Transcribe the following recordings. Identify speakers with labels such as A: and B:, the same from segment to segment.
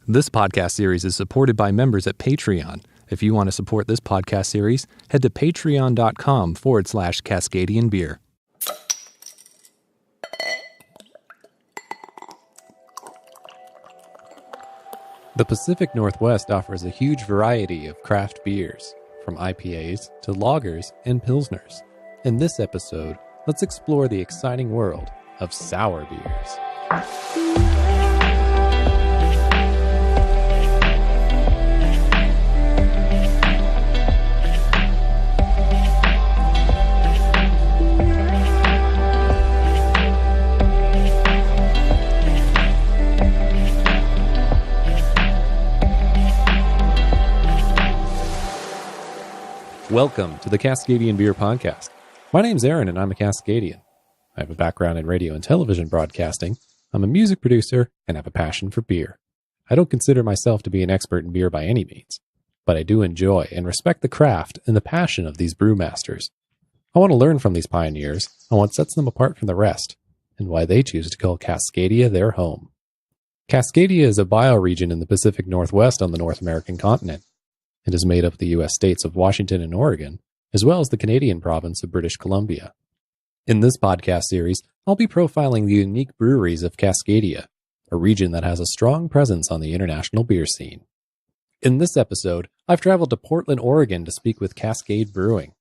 A: This podcast series is supported by members at Patreon. If you want to support this podcast series, head to patreon.com/Cascadian beer. The Pacific Northwest offers a huge variety of craft beers, from IPAs to lagers and pilsners. In this episode, let's explore the exciting world of sour beers. Welcome to the Cascadian Beer Podcast. My name's Aaron, and I'm a Cascadian. I have a background in radio and television broadcasting. I'm a music producer and have a passion for beer. I don't consider myself to be an expert in beer by any means, but I do enjoy and respect the craft and the passion of these brewmasters. I want to learn from these pioneers on what sets them apart from the rest, and why they choose to call Cascadia their home. Cascadia is a bioregion in the Pacific Northwest on the North American continent. It is made up of the U.S. states of Washington and Oregon, as well as the Canadian province of British Columbia. In this podcast series, I'll be profiling the unique breweries of Cascadia, a region that has a strong presence on the international beer scene. In this episode, I've traveled to Portland, Oregon to speak with Cascade Brewing.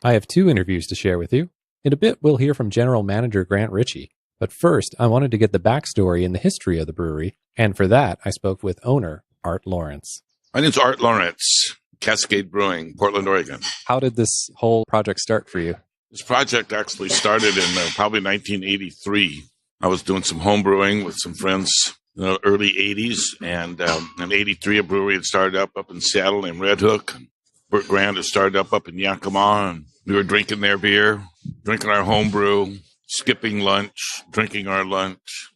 A: I have two interviews to share with you. In a bit, we'll hear from General Manager Grant Ritchie, but first, I wanted to get the backstory and the history of the brewery, and for that, I spoke with owner Art Larrance.
B: My name's Art Larrance, Cascade Brewing, Portland, Oregon.
A: How did this whole project start for you?
B: This project actually started in probably 1983. I was doing some home brewing with some friends in the early 80s, and in 83 a brewery had started up in Seattle named Red Hook. Bert Grant had started up in Yakima, and we were drinking their beer, drinking our home brew, skipping lunch, drinking our lunch.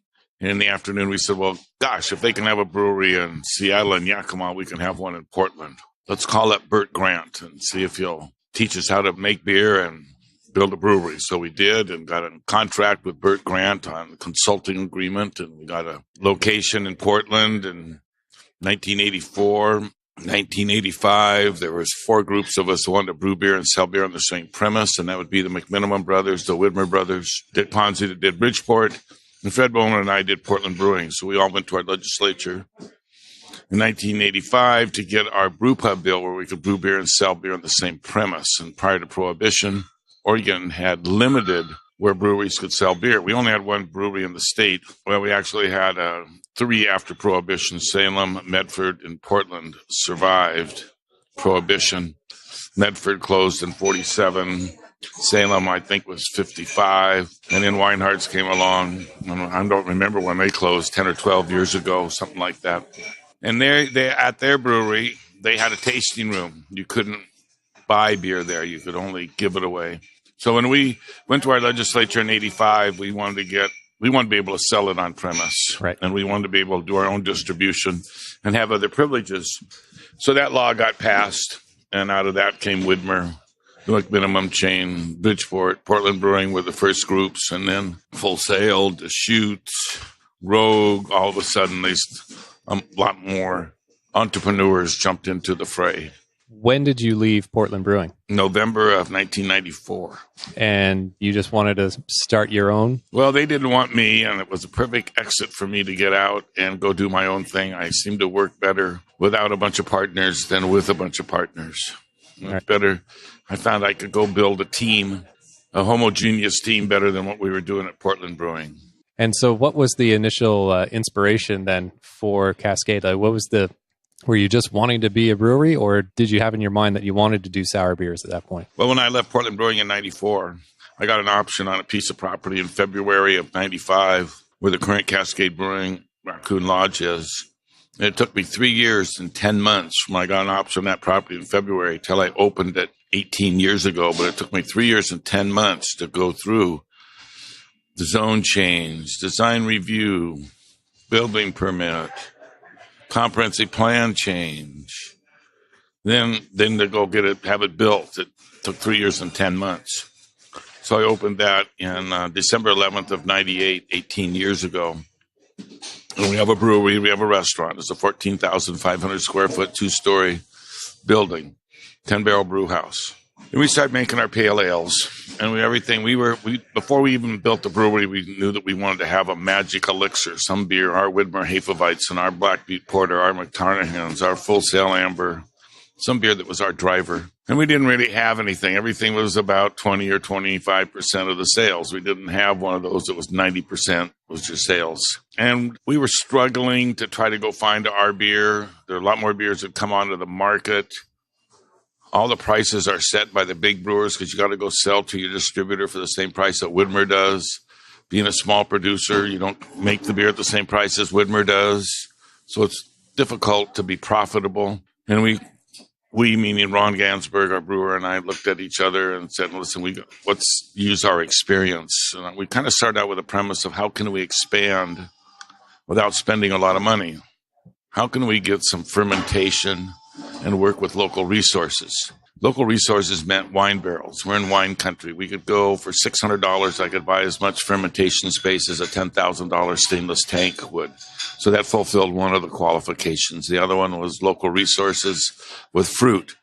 B: And in the afternoon, we said, well, gosh, if they can have a brewery in Seattle and Yakima, we can have one in Portland. Let's call up Bert Grant and see if he'll teach us how to make beer and build a brewery. So we did, and got a contract with Bert Grant on a consulting agreement, and we got a location in Portland in 1984. 1985, there was four groups of us who wanted to brew beer and sell beer on the same premise, and that would be the McMinimum brothers, the Widmer brothers, Dick Ponzi that did Bridgeport, and Fred Bowman and I did Portland Brewing. So we all went to our legislature in 1985 to get our brew pub bill where we could brew beer and sell beer on the same premise. And prior to Prohibition, Oregon had limited where breweries could sell beer. We only had one brewery in the state. Well, we actually had three after Prohibition. Salem, Medford, and Portland survived Prohibition. Medford closed in 47. Salem, I think, was 55. And then Weinhardt's came along. I don't remember when they closed, 10 or 12 years ago, something like that. And they at their brewery, they had a tasting room. You couldn't buy beer there. You could only give it away. So when we went to our legislature in 85, we wanted to be able to sell it on premise.
A: Right.
B: And we wanted to be able to do our own distribution and have other privileges. So that law got passed, and out of that came Widmer, the McMinimum chain, Bridgeport, Portland Brewing were the first groups, and then Full Sail, Deschutes, Rogue. All of a sudden, a lot more entrepreneurs jumped into the fray.
A: When did you leave Portland Brewing?
B: November of 1994.
A: And you just wanted to start your own?
B: Well, they didn't want me, and it was a perfect exit for me to get out and go do my own thing. I seem to work better without a bunch of partners than with a bunch of partners. Right. Better. I found I could go build a team, a homogeneous team, better than what we were doing at Portland Brewing.
A: And so what was the initial inspiration then for Cascade? Were you just wanting to be a brewery, or did you have in your mind that you wanted to do sour beers at that point?
B: Well, when I left Portland Brewing in 94, I got an option on a piece of property in February of 95 where the current Cascade Brewing Raccoon Lodge is. And it took me 3 years and 10 months from when I got an option on that property in February till I opened it 18 years ago. But it took me 3 years and 10 months to go through the zone change, design review, building permit, comprehensive plan change. Then to go get it, have it built, it took 3 years and 10 months. So I opened that in December 11th of 98, 18 years ago. And we have a brewery, we have a restaurant. It's a 14,500 square foot, 2-story building, 10-barrel brew house. And we started making our pale ales and before we even built the brewery, we knew that we wanted to have a magic elixir, some beer, our Widmer Hefeweizen and our Black Beet Porter, our McTarnahans, our Full Sail Amber, some beer that was our driver. And we didn't really have anything. Everything was about 20 or 25% of the sales. We didn't have one of those that was 90% was your sales. And we were struggling to try to go find our beer. There are a lot more beers that come onto the market. All the prices are set by the big brewers because you got to go sell to your distributor for the same price that Widmer does. Being a small producer, you don't make the beer at the same price as Widmer does. So it's difficult to be profitable. And we meaning Ron Gansberg, our brewer, and I looked at each other and said, listen, let's use our experience. And we kind of started out with a premise of how can we expand without spending a lot of money? How can we get some fermentation and work with local resources? Local resources meant wine barrels. We're in wine country. We could go for $600. I could buy as much fermentation space as a $10,000 stainless tank would. So that fulfilled one of the qualifications. The other one was local resources with fruit.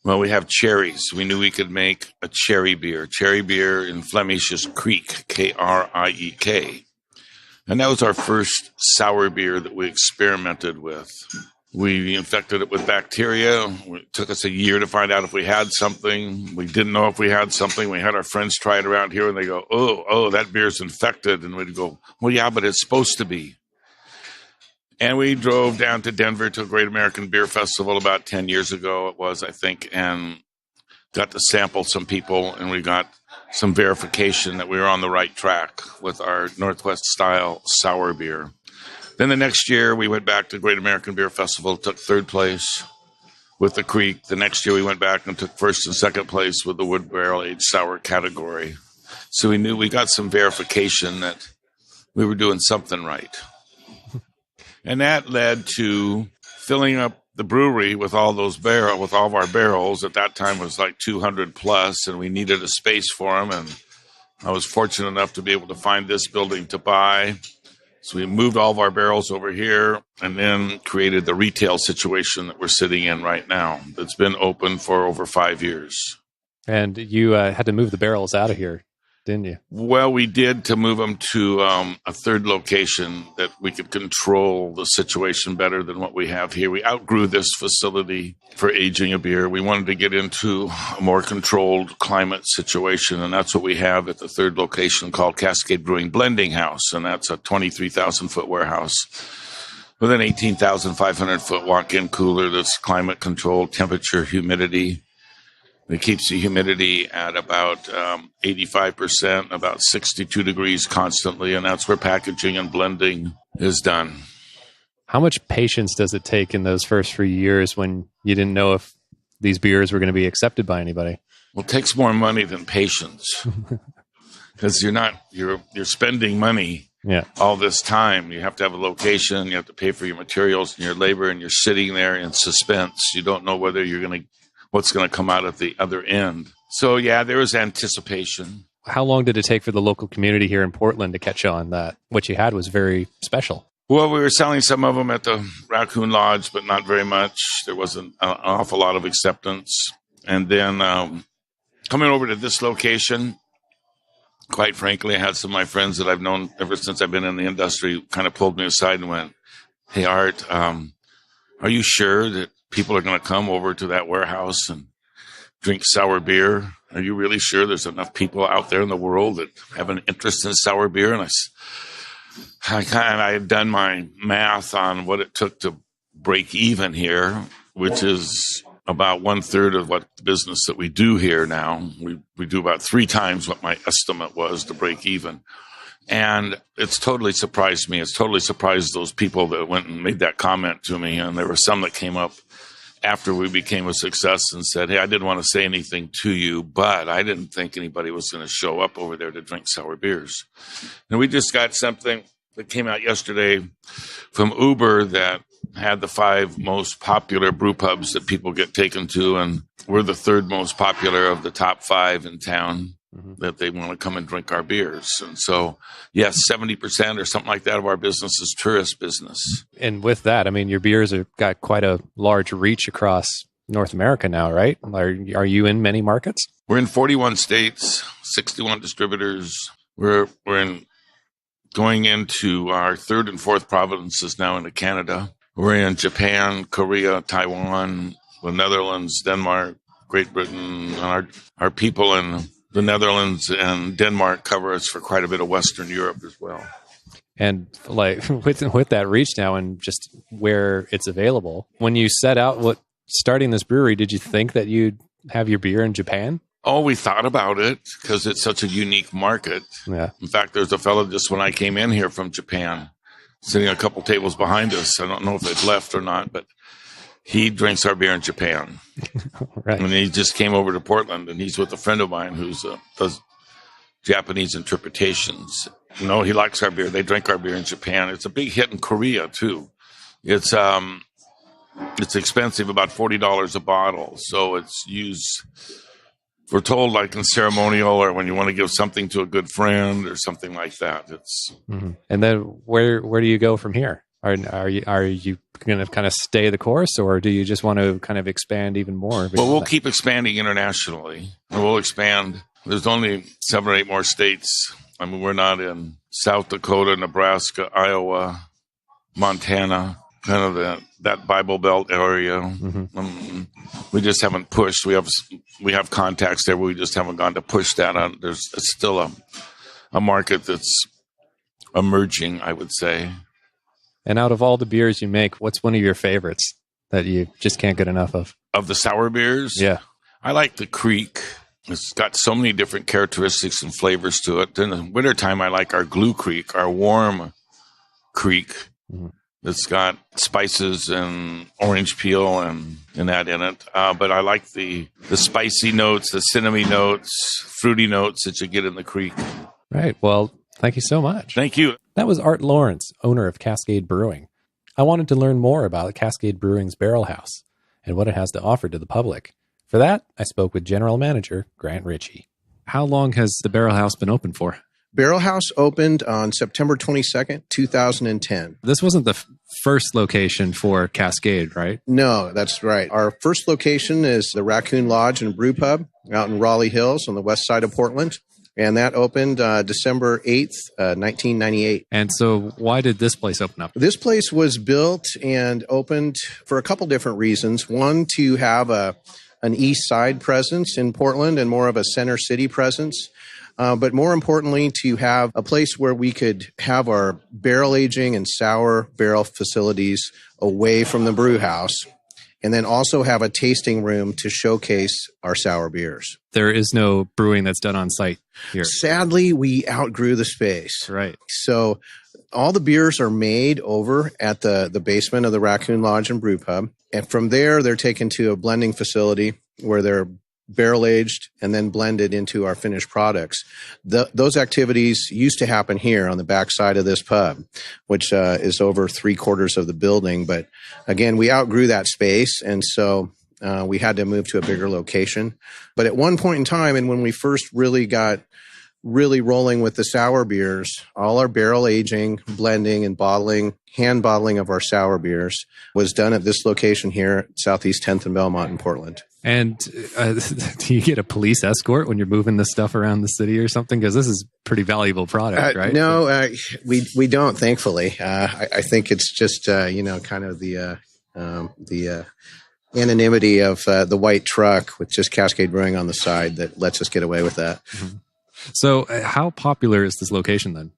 B: Well, we have cherries. We knew we could make a cherry beer. Cherry beer in Flemish is Kriek, Kriek. And that was our first sour beer that we experimented with. We infected it with bacteria. It took us a year to find out if we had something. We didn't know if we had something. We had our friends try it around here, and they go, oh, that beer's infected. And we'd go, well, yeah, but it's supposed to be. And we drove down to Denver to a Great American Beer Festival about 10 years ago, it was, I think, and got to sample some people, and we got some verification that we were on the right track with our Northwest-style sour beer. Then the next year, we went back to Great American Beer Festival, took third place with the Kriek. The next year, we went back and took first and second place with the wood barrel aged sour category. So we knew we got some verification that we were doing something right. And that led to filling up the brewery with all of our barrels. At that time, it was like 200 plus, and we needed a space for them. And I was fortunate enough to be able to find this building to buy. So we moved all of our barrels over here and then created the retail situation that we're sitting in right now. It's been open for over 5 years.
A: And you had to move the barrels out of here, didn't you?
B: Well, we did to move them to a third location that we could control the situation better than what we have here. We outgrew this facility for aging a beer. We wanted to get into a more controlled climate situation, and that's what we have at the third location called Cascade Brewing Blending House, and that's a 23,000-foot warehouse with an 18,500-foot walk-in cooler that's climate-controlled, temperature, humidity. It keeps the humidity at about 85%, about 62 degrees constantly, and that's where packaging and blending is done.
A: How much patience does it take in those first few years when you didn't know if these beers were going to be accepted by anybody?
B: Well, it takes more money than patience because you're spending money all this time. You have to have a location, you have to pay for your materials and your labor, and you're sitting there in suspense. You don't know whether what's going to come out at the other end. So, yeah, there was anticipation.
A: How long did it take for the local community here in Portland to catch on that what you had was very special?
B: Well, we were selling some of them at the Raccoon Lodge, but not very much. There wasn't an awful lot of acceptance. And then coming over to this location, quite frankly, I had some of my friends that I've known ever since I've been in the industry kind of pulled me aside and went, hey, Art, are you sure that people are going to come over to that warehouse and drink sour beer? Are you really sure there's enough people out there in the world that have an interest in sour beer? And I had done my math on what it took to break even here, which is about 1/3 of what the business that we do here now. We do about 3 times what my estimate was to break even. And it's totally surprised me. It's totally surprised those people that went and made that comment to me. And there were some that came up after we became a success and said, hey, I didn't want to say anything to you, but I didn't think anybody was going to show up over there to drink sour beers. And we just got something that came out yesterday from Uber that had the 5 most popular brew pubs that people get taken to, and we're the 3rd most popular of the top 5 in town. that they want to come and drink our beers. And so, yes, 70% or something like that of our business is tourist business.
A: And with that, I mean, your beers have got quite a large reach across North America now, right? Are you in many markets?
B: We're in 41 states, 61 distributors. We're going into our third and fourth provinces now into Canada. We're in Japan, Korea, Taiwan, the Netherlands, Denmark, Great Britain. Our people in the Netherlands and Denmark cover us for quite a bit of Western Europe as well.
A: And like with that reach now and just where it's available, when you set out starting this brewery, did you think that you'd have your beer in Japan?
B: Oh, we thought about it because it's such a unique market.
A: Yeah.
B: In fact, there's a fellow just when I came in here from Japan, sitting a couple tables behind us. I don't know if they've left or not, but he drinks our beer in Japan.
A: Right.
B: And he just came over to Portland, and he's with a friend of mine who does Japanese interpretations. He likes our beer. They drink our beer in Japan. It's a big hit in Korea too. It's expensive, about $40 a bottle. So it's used, we're told, like in ceremonial or when you want to give something to a good friend or something like that. It's
A: And then where do you go from here? Are you going to kind of stay the course, or do you just want to kind of expand even more?
B: Well, we'll keep expanding internationally, and we'll expand. There's only 7 or 8 more states. I mean, we're not in South Dakota, Nebraska, Iowa, Montana, kind of that Bible Belt area. We just haven't pushed. We have contacts there, but we just haven't gone to push that on. It's still a market that's emerging, I would say.
A: And out of all the beers you make, what's one of your favorites that you just can't get enough of?
B: Of the sour beers?
A: Yeah.
B: I like the Creek. It's got so many different characteristics and flavors to it. In the wintertime, I like our Glue Creek, our warm Creek. It's got spices and orange peel and that in it. But I like the spicy notes, the cinnamon notes, fruity notes that you get in the Creek.
A: Right. Well, thank you so much.
B: Thank you.
A: That was Art Larrance, owner of Cascade Brewing. I wanted to learn more about Cascade Brewing's Barrel House and what it has to offer to the public. For that, I spoke with General Manager Grant Ritchie. How long has the Barrel House been open for?
C: Barrel House opened on September 22nd, 2010.
A: This wasn't the first location for Cascade, right?
C: No, that's right. Our first location is the Raccoon Lodge and Brew Pub out in Raleigh Hills on the west side of Portland. And that opened December 8th, 1998.
A: And so why did this place open up?
C: This place was built and opened for a couple different reasons. One, to have an east side presence in Portland and more of a center city presence. But more importantly, to have a place where we could have our barrel aging and sour barrel facilities away from the brew house, and then also have a tasting room to showcase our sour beers.
A: There is no brewing that's done on site here.
C: Sadly, we outgrew the space.
A: Right.
C: So all the beers are made over at the basement of the Raccoon Lodge and Brew Pub. And from there, they're taken to a blending facility where they're barrel aged and then blended into our finished products. Those activities used to happen here on the back side of this pub, which is over 3/4 of the building. But again, we outgrew that space. And so we had to move to a bigger location. But at one point in time, and when we first really got rolling with the sour beers, all our barrel aging, blending, and hand bottling of our sour beers was done at this location here at Southeast 10th and Belmont in Portland.
A: And do you get a police escort when you're moving this stuff around the city or something? Because this is pretty valuable product, right?
C: No, we don't, thankfully. I think it's just, kind of the anonymity of the white truck with just Cascade Brewing on the side that lets us get away with that.
A: Mm-hmm. So how popular is this location then?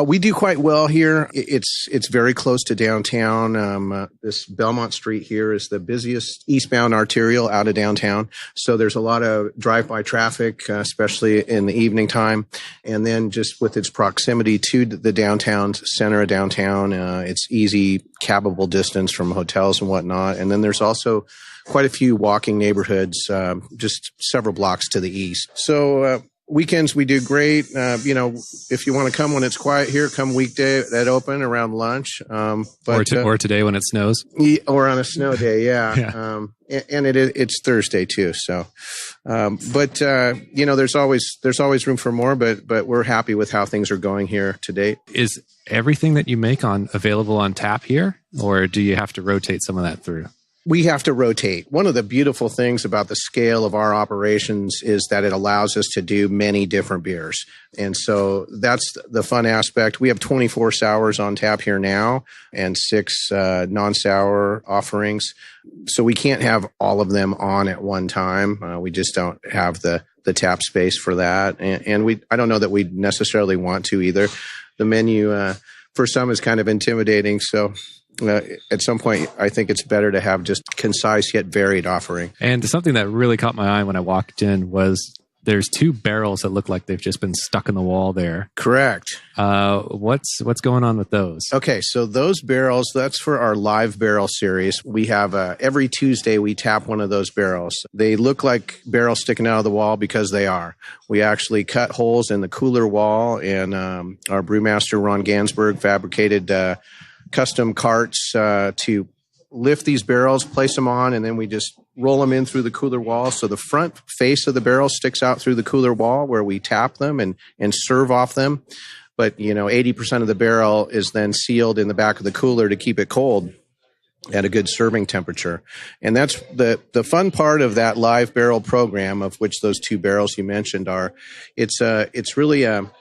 C: We do quite well here. It's very close to downtown. This Belmont Street here is the busiest eastbound arterial out of downtown. So there's a lot of drive-by traffic, especially in the evening time. And then just with its proximity to the downtown center of downtown, it's easy cabable distance from hotels and whatnot. And then there's also quite a few walking neighborhoods, just several blocks to the east. So Weekends we do great. If you want to come when it's quiet here, come weekday at open around lunch.
A: Or today when it snows.
C: Or on a snow day, yeah.
A: Yeah.
C: And it's Thursday too. So, there's always room for more. But we're happy with how things are going here to date.
A: Is everything that you make available on tap here, or do you have to rotate some of that through?
C: We have to rotate. One of the beautiful things about the scale of our operations is that it allows us to do many different beers. And so that's the fun aspect. We have 24 sours on tap here now and 6 non-sour offerings. So we can't have all of them on at one time. We just don't have the tap space for that. And I don't know that we necessarily want to either. The menu for some is kind of intimidating. So at some point, I think it's better to have just concise yet varied offering.
A: And something that really caught my eye when I walked in was there's 2 barrels that look like they've just been stuck in the wall there.
C: Correct.
A: What's going on with those?
C: Okay, so those barrels, that's for our live barrel series. We have every Tuesday we tap one of those barrels. They look like barrels sticking out of the wall because they are. We actually cut holes in the cooler wall, and our brewmaster Ron Gansberg fabricated custom carts to lift these barrels, place them on, and then we just roll them in through the cooler wall. So the front face of the barrel sticks out through the cooler wall where we tap them and serve off them. But, 80% of the barrel is then sealed in the back of the cooler to keep it cold at a good serving temperature. And that's the fun part of that live barrel program, of which those 2 barrels you mentioned are. It's really a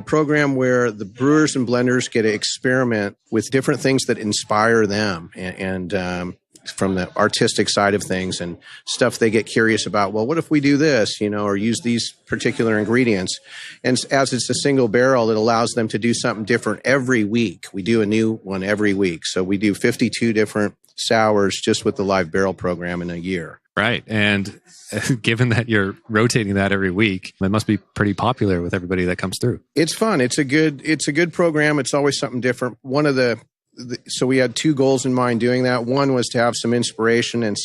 C: program where the brewers and blenders get to experiment with different things that inspire them and from the artistic side of things and stuff they get curious about. Well, what if we do this, or use these particular ingredients? And as it's a single barrel, it allows them to do something different every week. We do a new one every week. So we do 52 different sours just with the live barrel program in a year.
A: Right. And given that you're rotating that every week, it must be pretty popular with everybody that comes through.
C: It's fun. It's a good program. It's always something different. So we had 2 goals in mind doing that. One was to have some inspiration and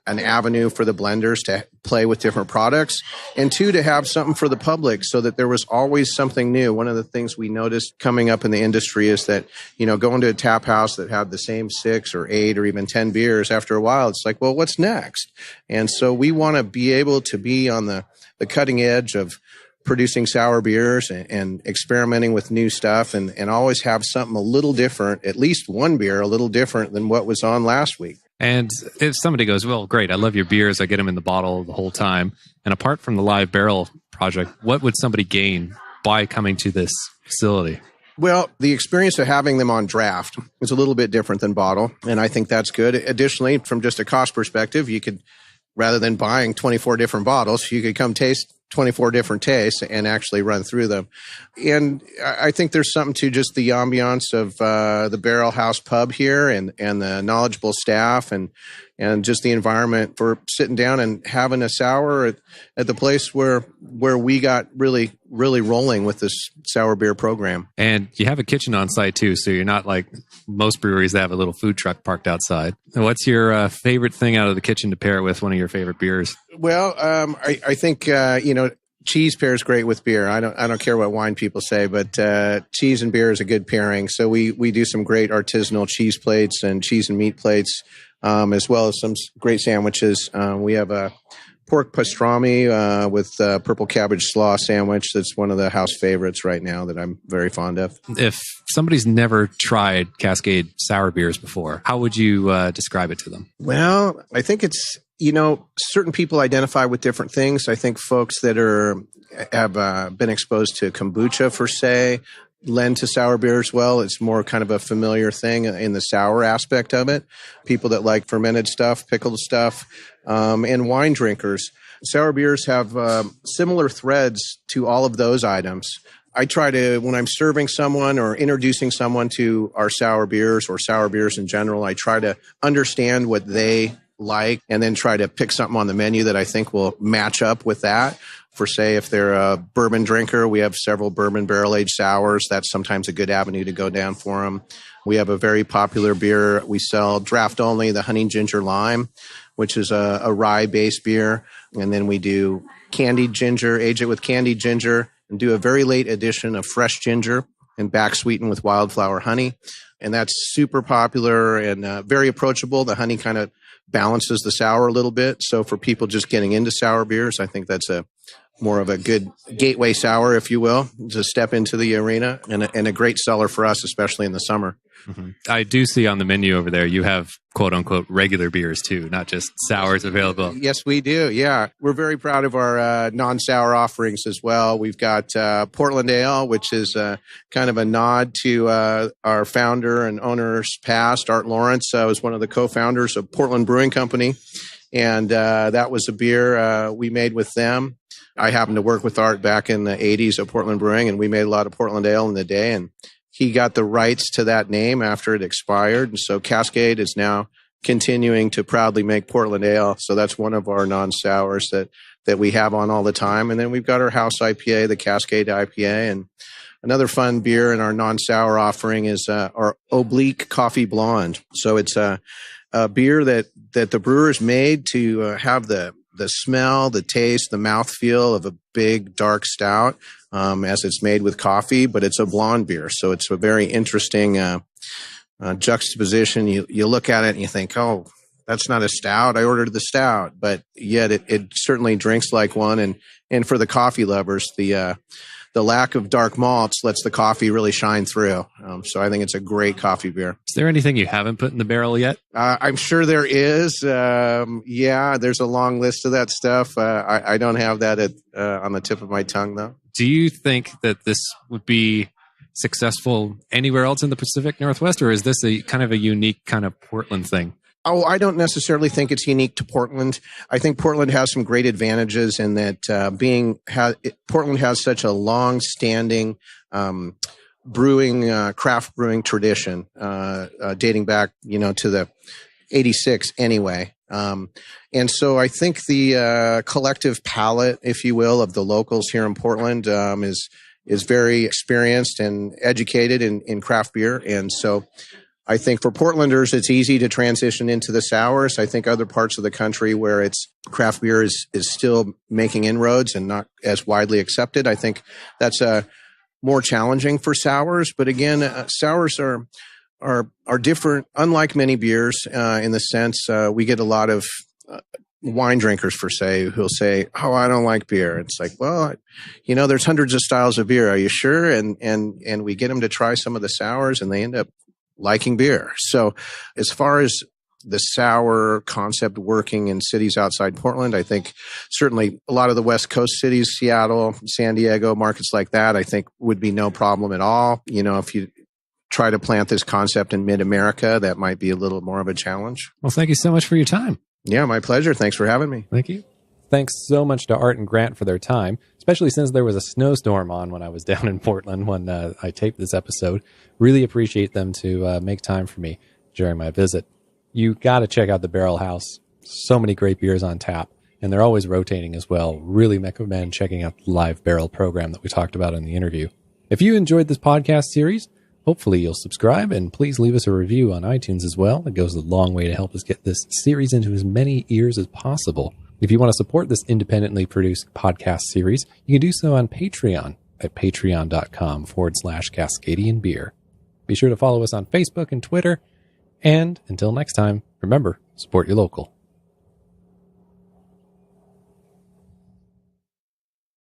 C: an avenue for the blenders to play with different products, and 2, to have something for the public so that there was always something new. One of the things we noticed coming up in the industry is that, going to a tap house that had the same 6 or 8 or even 10 beers, after a while, it's like, well, what's next? And so we want to be able to be on the cutting edge of producing sour beers and experimenting with new stuff and always have something a little different, at least one beer a little different than what was on last week.
A: And if somebody goes, well, great, I love your beers, I get them in the bottle the whole time. And apart from the live barrel project, what would somebody gain by coming to this facility?
C: Well, the experience of having them on draft is a little bit different than bottle, and I think that's good. Additionally, from just a cost perspective, you could, rather than buying 24 different bottles, you could come taste 24 different tastes and actually run through them. And I think there's something to just the ambiance of the Barrel House pub here and the knowledgeable staff and just the environment for sitting down and having a sour at the place where we got really, really rolling with this sour beer program.
A: And you have a kitchen on site too, so you're not like most breweries that have a little food truck parked outside. What's your favorite thing out of the kitchen to pair it with one of your favorite beers?
C: Well, I think cheese pairs great with beer. I don't care what wine people say, but cheese and beer is a good pairing. So we do some great artisanal cheese plates and cheese and meat plates, as well as some great sandwiches. We have a pork pastrami with purple cabbage slaw sandwich. That's one of the house favorites right now that I'm very fond of.
A: If somebody's never tried Cascade sour beers before, how would you describe it to them?
C: Well, I think it's, certain people identify with different things. I think folks that have been exposed to kombucha, for say, lend to sour beer as well. It's more kind of a familiar thing in the sour aspect of it. People that like fermented stuff, pickled stuff, and wine drinkers. Sour beers have similar threads to all of those items. I try to, when I'm serving someone or introducing someone to our sour beers or sour beers in general, I try to understand what they like and then try to pick something on the menu that I think will match up with that. For say, if they're a bourbon drinker, we have several bourbon barrel-aged sours. That's sometimes a good avenue to go down for them. We have a very popular beer we sell, draft only, the Honey Ginger Lime, which is a rye-based beer. And then we do candied ginger, age it with candied ginger, and do a very late addition of fresh ginger and back sweeten with wildflower honey. And that's super popular and very approachable. The honey kind of balances the sour a little bit. So for people just getting into sour beers, I think that's more of a good gateway sour, if you will, to step into the arena, and a great seller for us, especially in the summer.
A: Mm-hmm. I do see on the menu over there, you have quote unquote regular beers too, not just sours available.
C: Yes, we do. Yeah. We're very proud of our non-sour offerings as well. We've got Portland Ale, which is kind of a nod to our founder and owner's past. Art Larrance was one of the co-founders of Portland Brewing Company. And that was a beer we made with them. I happened to work with Art back in the 80s at Portland Brewing, and we made a lot of Portland Ale in the day. And he got the rights to that name after it expired. And so Cascade is now continuing to proudly make Portland Ale. So that's one of our non-sours that we have on all the time. And then we've got our house IPA, the Cascade IPA. And another fun beer in our non-sour offering is our Oblique Coffee Blonde. So it's a beer that the brewers made to have the smell, the taste, the mouthfeel of a big dark stout as it's made with coffee, but it's a blonde beer. So it's a very interesting juxtaposition. You look at it and you think, oh, that's not a stout. I ordered the stout, but yet it certainly drinks like one. And for the coffee lovers, the lack of dark malts lets the coffee really shine through. So I think it's a great coffee beer.
A: Is there anything you haven't put in the barrel yet?
C: I'm sure there is. Yeah, there's a long list of that stuff. I don't have that on the tip of my tongue, though.
A: Do you think that this would be successful anywhere else in the Pacific Northwest, or is this a kind of a unique kind of Portland thing?
C: Oh, I don't necessarily think it's unique to Portland. I think Portland has some great advantages in that Portland has such a long-standing craft brewing tradition dating back, to the 86 anyway. And so I think the collective palate, if you will, of the locals here in Portland is very experienced and educated in craft beer. And so I think for Portlanders, it's easy to transition into the sours. I think other parts of the country where it's craft beer is still making inroads and not as widely accepted, I think that's more challenging for sours. But again, sours are different, unlike many beers in the sense we get a lot of wine drinkers, who'll say, "Oh, I don't like beer." It's like, well, there's hundreds of styles of beer. Are you sure? And we get them to try some of the sours, and they end up liking beer. So as far as the sour concept working in cities outside Portland, I think certainly a lot of the West Coast cities, Seattle, San Diego, markets like that, I think would be no problem at all. If you try to plant this concept in mid-America, that might be a little more of a challenge.
A: Well, thank you so much for your time.
C: Yeah, my pleasure. Thanks for having me.
A: Thank you. Thanks so much to Art and Grant for their time, especially since there was a snowstorm on when I was down in Portland when I taped this episode. Really appreciate them to make time for me during my visit. You got to check out the Barrel House. So many great beers on tap, and they're always rotating as well. Really recommend checking out the live barrel program that we talked about in the interview. If you enjoyed this podcast series, hopefully you'll subscribe, and please leave us a review on iTunes as well. It goes a long way to help us get this series into as many ears as possible. If you want to support this independently produced podcast series, you can do so on Patreon at patreon.com/Cascadian Beer. Be sure to follow us on Facebook and Twitter. And until next time, remember, support your local.